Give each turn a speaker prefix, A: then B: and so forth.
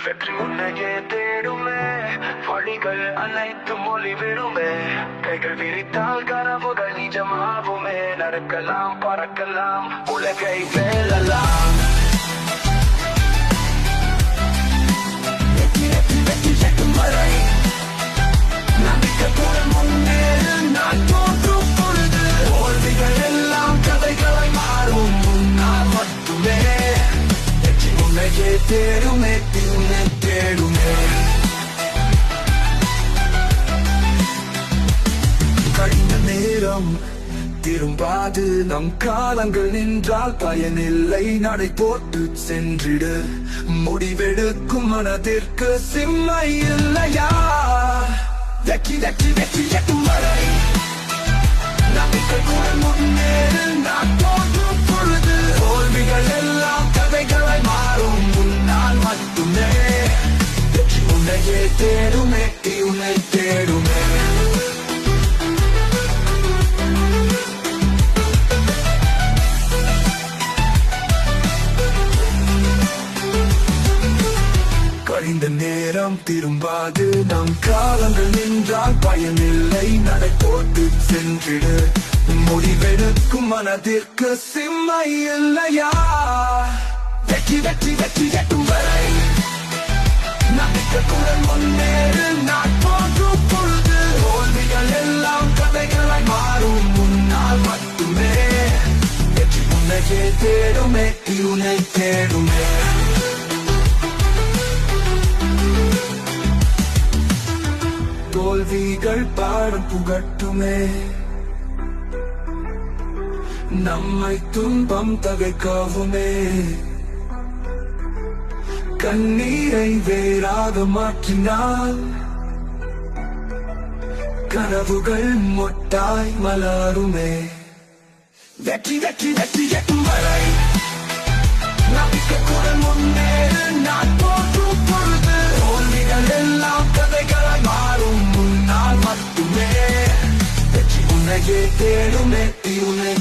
A: வெற்றி உன்னையே தேடுமே, வழிகள் அனைத்து மொழி விடுமே, கைகள் விரித்தால் கனவுகள் நிஜமாகுமே, நடக்கலாம் பறக்கலாம் உலகை வெல்லலாம். வெற்றி வெற்றி வெற்றி எட்டும் வரை நம்பிக்கையுடன் முன்னேறு, நான் தோன்றும் பொழுது தோல்விகள் எல்லாம் கதைகளை மாறும் முன்னால் மட்டுமே. வெற்றி உன்னையே தேடுமே, உன்னை தேடுமே. கடின நேரம் திரும்பாது, நம் காலங்கள் நின்றால் பயனில்லை, நடை போட்டு சென்றிடு. முடிவெடுக்கும் மனதிற்கு சிம்மை இல்லையா? வெற்றி வெற்றி வெற்றி எட்டும் வரை நம்பிக்கையுடன் முன்னேறு, நான் தோன்றும் பொழுது தோல்விகள் எல்லாம் கதைகளை மாறும் முன்னால் மட்டுமே. வெற்றி உன்னையே தேடுமே, உன்னை தேடுமே. கழிந்த நேரம் திரும்பாது, நம் காலங்கள் நின்றால் பயனில்லை, நடை போட்டு சென்றிடு. முடிவெடுக்கும் மனதிற்கு சிம்மை இல்லையா? வெற்றி வெற்றி வெற்றி எட்டும் வரை நம்பிக்கையுடன் முன்னேறு, நான் தோன்றும் பொழுது தோல்விகள் எல்லாம் கதைகளை மாறும் முன்னால் மட்டுமே. வெற்றி உன்னையே தேடுமே, உன்னை தேடுமே. தோல்விகள் பாடம் புகட்டுமே, நம்மை துன்பம் தகைக்காவுமே. கண்ணீரை வேறாக மாற்றினால் கனவுகள் மொட்டாய் மலருமே. வெற்றி வெற்றி வெற்றி எட்டும் வரை நம்பிக்கையுடன் முன்னேறு, நான் தோன்றும் பொழுது தோல்விகள் எல்லாம் கதைகளை மாறும் முன்னால் மட்டுமே. வெற்றி உன்னையே தேடுமே, உன்னை